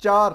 4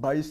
22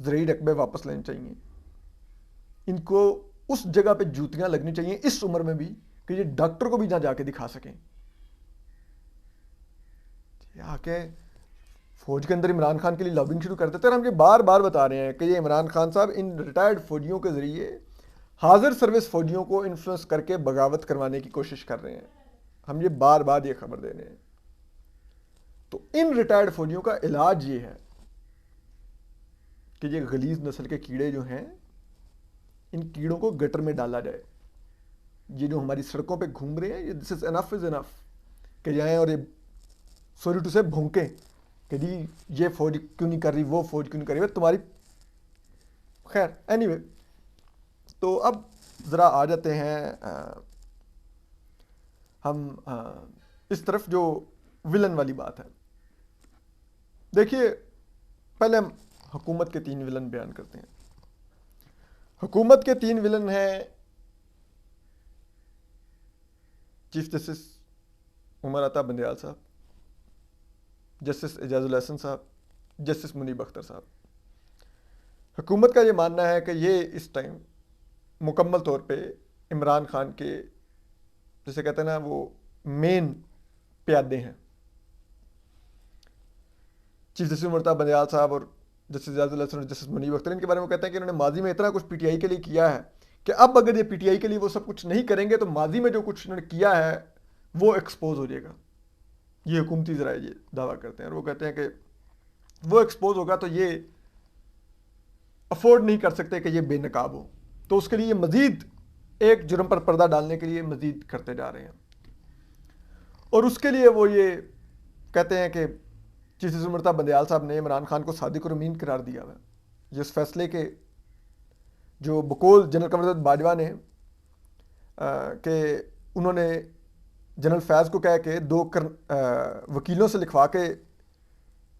زرعی رقبے واپس لینے چاہیے، ان کو اس جگہ پہ جوتیاں لگنی چاہیے اس عمر میں بھی کہ یہ ڈاکٹر کو بھی نہ جا کے دکھا سکیں. آ کے فوج کے اندر عمران خان کے لیے لابنگ شروع کر دیتے ہیں. اور ہم یہ بار بار بتا رہے ہیں کہ یہ عمران خان صاحب ان ریٹائرڈ فوجیوں کے ذریعے حاضر سروس فوجیوں کو انفلوئنس کر کے بغاوت کروانے کی کوشش کر رہے ہیں. ہم یہ بار بار یہ خبر دے رہے ہیں. تو ان ریٹائرڈ فوجیوں کا علاج یہ ہے کہ یہ غلیظ نسل کے کیڑے جو ہیں ان کیڑوں کو گٹر میں ڈالا جائے. یہ جو ہماری سڑکوں پہ گھوم رہے ہیں یہ دس از انف کہ جائیں اور یہ سوری ٹو سے بھونکیں کہ جی یہ فوج کیوں نہیں کر رہی، وہ فوج کیوں نہیں کر رہی. تمہاری خیر اینی وے. تو اب ذرا آ جاتے ہیں ہم اس طرف جو ولن والی بات ہے. دیکھیے پہلے ہم حکومت کے 3 ولن بیان کرتے ہیں. حکومت کے 3 ولن ہیں چیف جسٹس عمر عطا بندیال صاحب، جسٹس اعجاز الاحسن صاحب، جسٹس منیب اختر صاحب. حکومت کا یہ ماننا ہے کہ یہ اس ٹائم مکمل طور پہ عمران خان کے جسے کہتے ہیں نا وہ مین پیادے ہیں. چیف جسٹس عمر عطا بندیال صاحب اور جسٹس اعجاز الاحسن اور جسٹس منیب اختر ان کے بارے میں کہتے ہیں کہ انہوں نے ماضی میں اتنا کچھ پی ٹی آئی کے لیے کیا ہے کہ اب اگر یہ پی ٹی آئی کے لیے وہ سب کچھ نہیں کریں گے تو ماضی میں جو کچھ انہوں نے کیا ہے وہ ایکسپوز ہو جائے گا. یہ حکومتی ذرائع یہ دعویٰ کرتے ہیں اور وہ کہتے ہیں کہ وہ ایکسپوز ہوگا تو یہ افورڈ نہیں کر سکتے کہ یہ بے نقاب ہو. تو اس کے لیے مزید ایک جرم پر پردہ ڈالنے کے لیے مزید کرتے جا رہے ہیں. اور اس کے لیے وہ یہ کہتے ہیں کہ چیف جسٹس عمر عطا بندیال صاحب نے عمران خان کو صادق اور امین قرار دیا ہوا ہے. جس فیصلے کے جو بقول جنرل قمر زید باجوہ نے کہ انہوں نے جنرل فیض کو کہہ کے 2 وکیلوں سے لکھوا کے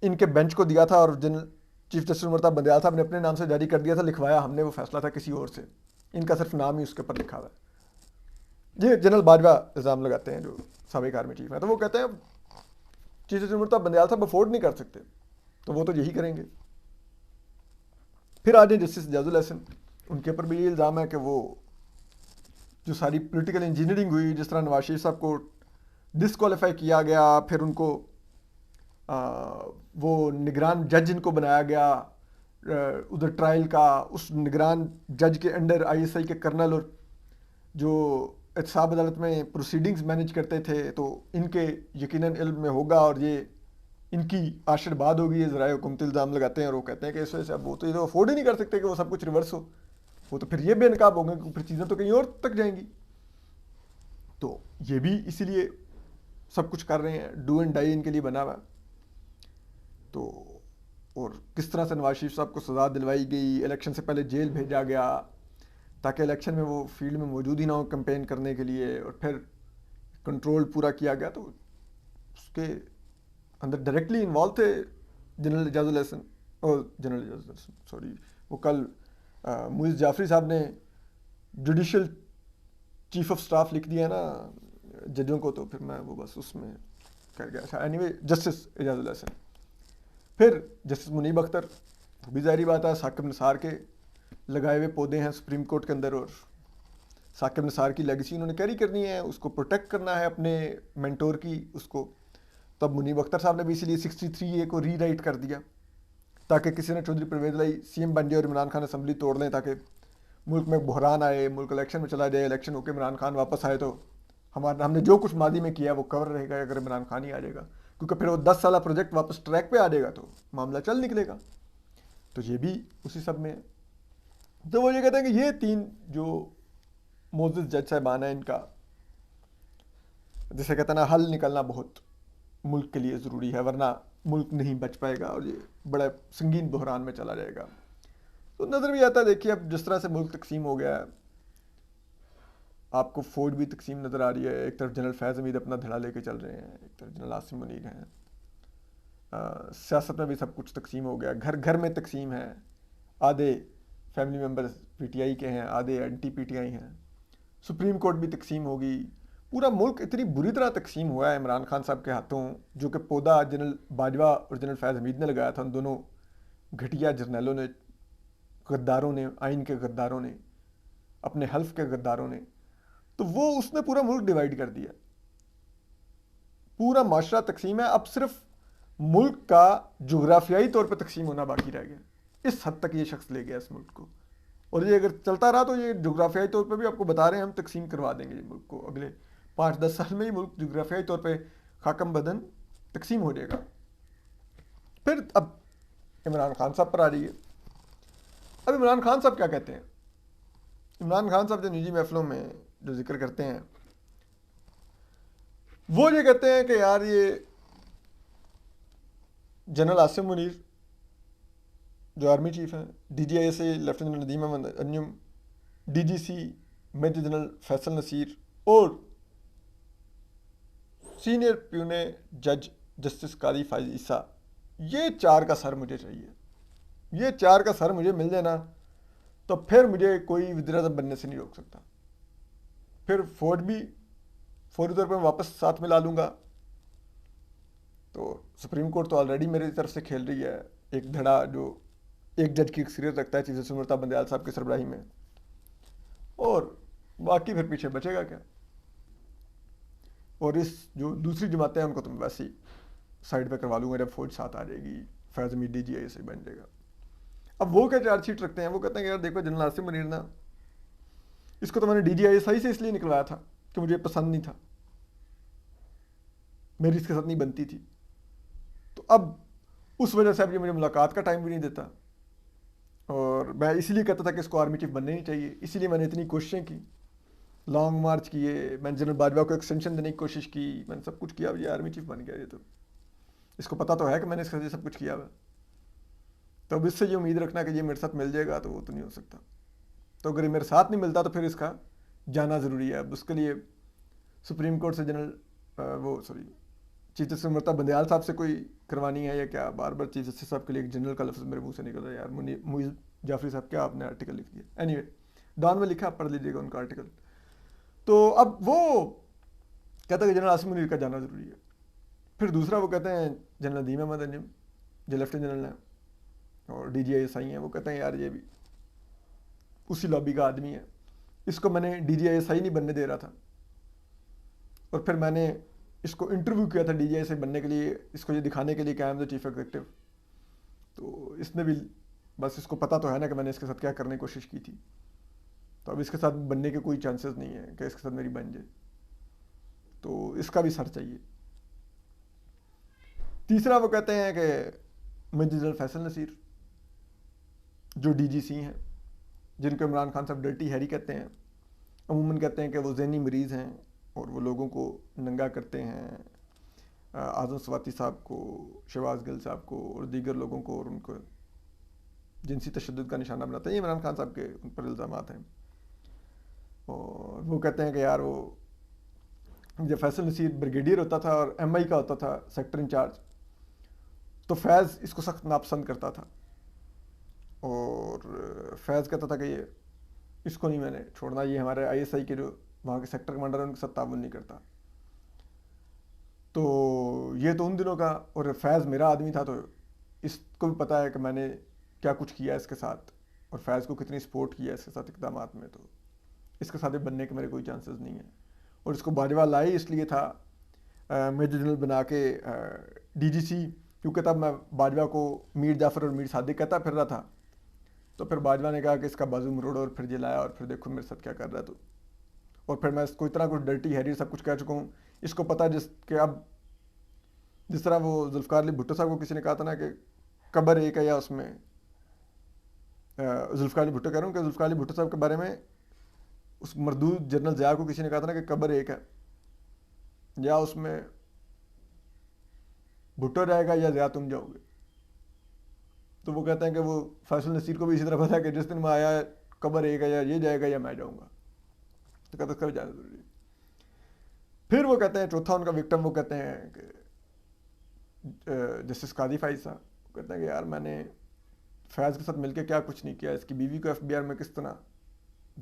ان کے بینچ کو دیا تھا اور general chief justice Umar Ata Bandial صاحب نے اپنے نام سے جاری کر دیا تھا. لکھوایا ہم نے وہ فیصلہ تھا کسی اور سے، ان کا صرف نام ہی اس کے اوپر لکھا ہوا ہے. یہ جنرل باجوہ الزام لگاتے ہیں جو سابق آرمی چیف ہیں. تو وہ کہتے ہیں چیف جسٹس عمر عطا بندیال صاحب افورڈ نہیں کر سکتے تو وہ تو یہی کریں گے. پھر آ جائیں جسٹس اعجاز الاحسن، ان کے اوپر بھی یہ الزام ہے کہ وہ جو ساری پولیٹیکل انجینئرنگ ہوئی، جس طرح نواز شریف صاحب کو ڈسکوالیفائی کیا گیا، پھر ان کو وہ نگران جج ان کو بنایا گیا ادھر ٹرائل کا، اس نگران جج کے انڈر آئی ایس آئی کے کرنل اور جو احتساب عدالت میں پروسیڈنگز مینیج کرتے تھے تو ان کے یقیناً علم میں ہوگا اور یہ ان کی آشر بعد ہوگی. یہ ذرائع حکومتی الزام لگاتے ہیں اور وہ کہتے ہیں کہ اس وجہ سے اب وہ تو یہ افورڈ ہی نہیں کر سکتے کہ وہ سب کچھ ریورس ہو. وہ تو پھر یہ بے نقاب ہوں گے، پھر چیزیں تو کہیں اور تک جائیں گی. تو یہ بھی اسی لیے سب کچھ کر رہے ہیں، ڈو اینڈ ڈائی ان کے لیے بنا ہوا. تو اور کس طرح سے نواز شریف صاحب کو سزا دلوائی گئی، الیکشن سے پہلے جیل بھیجا گیا تاکہ الیکشن میں وہ فیلڈ میں موجود ہی نہ ہو کمپین کرنے کے لیے، اور پھر کنٹرول پورا کیا گیا. تو اس کے اندر ڈائریکٹلی انوالو تھے جنرل اعجاز الاحسن اور وہ کل معیز جعفری صاحب نے جوڈیشل چیف آف سٹاف لکھ دیا نا ججوں کو، تو پھر میں وہ بس اس میں کر گیا. اچھا any way justice Ijaz ul Ahsan. پھر جسٹس منیب اختر، وہ بھی ظاہری بات ہے ثاقب نثار کے لگائے ہوئے پودے ہیں سپریم کورٹ کے اندر، اور ثاقب نثار کی لیگیسی انہوں نے کیری کرنی ہے، اس کو پروٹیکٹ کرنا ہے اپنے مینٹور کی اس کو. تب منیب اختر صاحب نے بھی اسی لیے 63A کو ری رائٹ کر دیا تاکہ کسی نے چودھری پرویز لائی سی ایم بن جائے اور عمران خان اسمبلی توڑ لیں تاکہ ملک میں بحران آئے، ملک الیکشن میں چلا جائے، الیکشن ہو کے عمران خان واپس آئے تو ہم نے جو کچھ ماضی میں کیا ہے وہ کور رہے گا اگر عمران خان ہی آ جائے گا، کیونکہ پھر وہ 10 سالہ پروجیکٹ واپس ٹریک پہ آ جائے گا تو معاملہ چل نکلے گا. تو یہ بھی اسی سب میں ہے. تو وہ یہ کہتے ہیں کہ یہ 3 جو معزز جج صاحبان ہیں ان کا جسے کہتے ہیں نا حل نکلنا بہت ملک کے لیے ضروری ہے، ورنہ ملک نہیں بچ پائے گا اور یہ بڑا سنگین بحران میں چلا جائے گا. تو نظر بھی آتا ہے، دیکھیے اب جس طرح سے ملک تقسیم ہو گیا ہے، آپ کو فوج بھی تقسیم نظر آ رہی ہے. ایک طرف جنرل فیض حمید اپنا دھڑا لے کے چل رہے ہیں، ایک طرف جنرل عاصم منیر ہیں. سیاست میں بھی سب کچھ تقسیم ہو گیا، گھر گھر میں تقسیم ہے. آدھے family members P T I کے ہیں، آدھے اینٹی پی ٹی آئی ہیں. سپریم کورٹ بھی تقسیم ہوگی. پورا ملک اتنی بری طرح تقسیم ہوا ہے عمران خان صاحب کے ہاتھوں، جو کہ پودا جنرل باجوہ اور جنرل فیض حمید نے لگایا تھا، ان دونوں گھٹیا جرنیلوں نے غداروں نے، آئین کے غداروں نے، اپنے حلف کے غداروں نے، تو وہ اس نے پورا ملک ڈیوائیڈ کر دیا، پورا معاشرہ تقسیم ہے. اب صرف ملک کا جغرافیائی طور پہ تقسیم ہونا باقی رہ گیا. اس حد تک یہ شخص لے گیا اس ملک کو، اور یہ اگر چلتا رہا تو یہ جغرافیائی طور پہ بھی آپ کو بتا رہے ہیں ہم تقسیم کروا دیں گے یہ ملک کو. اگلے 5-10 سال میں یہ ملک جغرافیائی طور پہ خاکم بدن تقسیم ہو جائے گا. پھر اب عمران خان صاحب پر آ رہی ہے. اب عمران خان صاحب کیا کہتے ہیں؟ عمران خان صاحب جو نجی محفلوں میں جو ذکر کرتے ہیں وہ یہ کہتے ہیں کہ یار یہ جنرل عاصم منیر جو آرمی چیف ہیں، D G I S A lieutenant general Nadeem Ahmed Anjum, D G C major general Faisal Naseer, اور سینئر پیونے جج جسٹس قاضی فائز عیسیٰ، یہ 4 کا سر مجھے چاہیے. یہ 4 کا سر مجھے مل جائے نا تو پھر مجھے کوئی وزیر اعظم بننے سے نہیں روک سکتا. پھر فوج بھی فوری طور پہ میں واپس ساتھ میں لا لوں گا. تو سپریم کورٹ تو آلریڈی میری طرف سے کھیل رہی ہے ایک دھڑا جو ایک جج کی اکثریت رکھتا ہے چیف جسٹس امرتا بندیال صاحب کی سربراہی میں، اور باقی پھر پیچھے بچے گا کیا. اور اس جو دوسری جماعتیں ہیں ان کو تو میں ویسے ہی سائڈ پہ کروا لوں گا جب فوج ساتھ آ جائے گی، فیض امید ڈی جی آئی سے بن جائے گا. اب وہ کیا چارج شیٹ رکھتے ہیں، وہ کہتے ہیں کہ یار دیکھو جنرل عاصم منیر نا، اس کو تو میں نے D G I S I سے اس لیے نکلوایا تھا کہ مجھے پسند نہیں تھا، میری اس کے ساتھ نہیں بنتی تھی. تو اب اس وجہ سے اب یہ مجھے ملاقات کا ٹائم بھی نہیں دیتا، اور میں اسی لیے کہتا تھا کہ اس کو آرمی چیف بننے نہیں چاہیے. اسی لیے میں نے اتنی کوششیں کی، لانگ مارچ کیے، میں نے جنرل باجوہ کو ایکسٹینشن دینے کی کوشش کی، میں نے سب کچھ کیا. یہ آرمی چیف بن گیا. یہ تو اس کو پتا تو ہے کہ میں نے اس کے سب کچھ کیا ہوا. تو اب اس سے یہ امید رکھنا کہ یہ میرے ساتھ مل جائے گا تو وہ تو نہیں ہو سکتا. تو اگر یہ میرے ساتھ نہیں ملتا تو پھر اس کا جانا ضروری ہے. اب اس کے لیے سپریم کورٹ سے چیف جسٹس امرتا بندیال صاحب سے کوئی کروانی ہے یا کیا؟ بار بار چیف جسٹس صاحب کے لیے ایک جنرل کا لفظ میرے منہ سے نکل رہا ہے. یار معیز جعفری صاحب کیا آپ نے آرٹیکل لکھ دیا. اینی وے ڈان میں لکھا، آپ پڑھ لیجیے گا ان کا آرٹیکل. تو اب وہ کہتا ہے کہ جنرل عاصم منیر کا جانا ضروری ہے. پھر دوسرا وہ کہتے ہیں جنرل ندیم احمد انجم جو لیفٹیننٹ جنرل ہیں اور D G I S I ہیں، وہ کہتے ہیں یار یہ بھی اسی لابی کا آدمی ہے، اس کو میں نے D G I S I نہیں بننے دے رہا تھا. اور پھر میں نے اس کو انٹرویو کیا تھا D G I S I بننے کے لیے، اس کو یہ دکھانے کے لیے کہ I am the chief executive. تو اس نے بھی بس اس کو پتا تو ہے نا کہ میں نے اس کے ساتھ کیا کرنے کی کوشش کی تھی. تو اب اس کے ساتھ بننے کے کوئی چانسز نہیں ہیں کہ اس کے ساتھ میری بن جائے. تو اس کا بھی سر چاہیے. تیسرا وہ کہتے ہیں کہ میجر جنرل فیصل نصیر جو ڈی جی سی ہیں، جن کو عمران خان صاحب ڈرٹی ہیری کہتے ہیں، عموماً کہتے ہیں کہ وہ ذہنی مریض ہیں اور وہ لوگوں کو ننگا کرتے ہیں، اعظم سواتی صاحب کو، شہباز گل صاحب کو اور دیگر لوگوں کو، اور ان کو جنسی تشدد کا نشانہ بناتے ہیں. یہ عمران خان صاحب کے ان پر الزامات ہیں. اور وہ کہتے ہیں کہ یار وہ جب فیصل نصیر بریگیڈیئر ہوتا تھا اور ایم آئی کا ہوتا تھا سیکٹر انچارج، تو فیض اس کو سخت ناپسند کرتا تھا، اور فیض کہتا تھا کہ یہ اس کو نہیں میں نے چھوڑنا، یہ ہمارے آئی ایس آئی کے جو وہاں کے سیکٹر کمانڈر ہیں ان کے ساتھ تعاون نہیں کرتا. تو یہ تو ان دنوں کا، اور فیض میرا آدمی تھا تو اس کو بھی پتا ہے کہ میں نے کیا کچھ کیا اس کے ساتھ، اور فیض کو کتنی سپورٹ کیا اس کے ساتھ اقدامات میں. تو اس کے ساتھ بننے کے میرے کوئی چانسز نہیں ہیں. اور اس کو باجوہ لائی اس لیے تھا میجر جنرل بنا کے ڈی جی سی، کیونکہ تب میں باجوہ کو میر جعفر اور میر صادق کہتا پھر رہا تھا. تو پھر باجوہ نے کہا کہ اس کا بازو مروڑو اور پھر جلایا، اور پھر دیکھو میرے ساتھ کیا کر رہا ہے. تو اور پھر میں اس کو اتنا کچھ ڈرٹی ہیری سب کچھ کہہ چکا ہوں. اس کو پتا کہ اب جس طرح وہ ذوالفقار علی بھٹو صاحب کو کسی نے کہا تھا نا کہ قبر ایک ہے، یا اس میں ذوالفقار علی بھٹو کہہ رہا ہوں کہ ذوالفقار علی بھٹو صاحب کے بارے میں اس مردود جنرل ضیاء کو کسی نے کہا تھا نا کہ قبر ایک ہے، یا اس میں بھٹو جائے گا یا ضیاء تم جاؤ گے. تو وہ کہتے ہیں کہ وہ فیصل نصیر کو بھی اسی طرح پتا ہے کہ جس دن میں آیا قبر ایک ہے، یا یہ جائے گا یا میں جاؤں گا. تو کہتے اس کا بھی جانا ضروری ہے. پھر وہ کہتے ہیں چوتھا ان کا وکٹم وہ کہتے ہیں کہ جسٹس قاضی فائز صاحب کہتے ہیں کہ یار میں نے فیض کے ساتھ مل کے کیا کچھ نہیں کیا، اس کی بیوی کو ایف بی آر میں کس طرح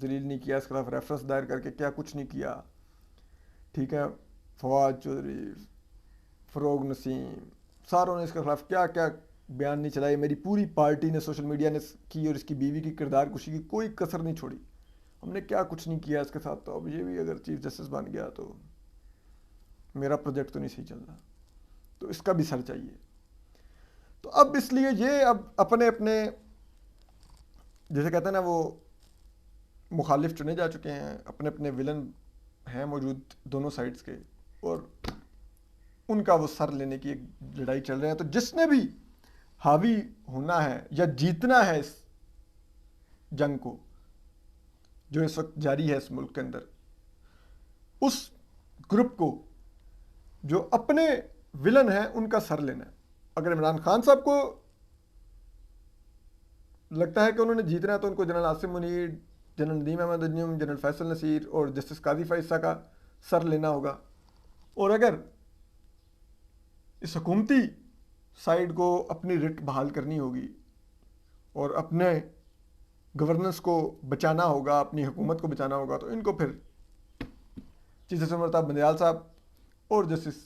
ذلیل نہیں کیا، اس کے خلاف ریفرنس دائر کر کے کیا کچھ نہیں کیا. ٹھیک ہے، فواد چودھری، فروغ نسیم، ساروں نے اس کے خلاف کیا کیا بیان نہیں چلائے. میری پوری پارٹی نے سوشل میڈیا نے کی اور اس کی بیوی کی کردار کشی کی کوئی کسر نہیں چھوڑی. ہم نے کیا کچھ نہیں کیا اس کے ساتھ. تو اب یہ بھی اگر چیف جسٹس بن گیا تو میرا پروجیکٹ تو نہیں صحیح چل رہا, تو اس کا بھی سر چاہیے. تو اب اس لیے یہ اب اپنے اپنے جیسے کہتے ہیں نا وہ مخالف چنے جا چکے ہیں, اپنے اپنے ولن ہیں موجود دونوں سائڈز کے, اور ان کا وہ سر لینے کی ایک لڑائی چل رہی ہے. تو جس نے بھی حاوی ہونا ہے یا جیتنا ہے اس جنگ کو جو اس وقت جاری ہے اس ملک کے اندر, اس گروپ کو جو اپنے ولن ہیں ان کا سر لینا ہے. اگر عمران خان صاحب کو لگتا ہے کہ انہوں نے جیتنا ہے تو ان کو جنرل عاصم منیر, جنرل ندیم احمد انجم, جنرل فیصل نصیر اور جسٹس قاضی فائز کا سر لینا ہوگا. اور اگر اس حکومتی سائیڈ کو اپنی رٹ بحال کرنی ہوگی اور اپنے گورننس کو بچانا ہوگا, اپنی حکومت کو بچانا ہوگا, تو ان کو پھر چیف جسٹس مہتاب بندیال صاحب اور جسٹس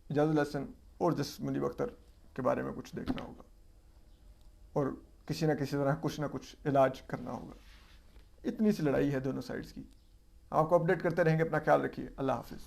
اعجاز الحسن اور جسٹس منیب اختر کے بارے میں کچھ دیکھنا ہوگا اور کسی نہ کسی طرح کچھ نہ کچھ علاج کرنا ہوگا. اتنی سی لڑائی ہے دونوں سائڈز کی. آپ کو اپڈیٹ کرتے رہیں گے. اپنا خیال رکھیے. اللہ حافظ.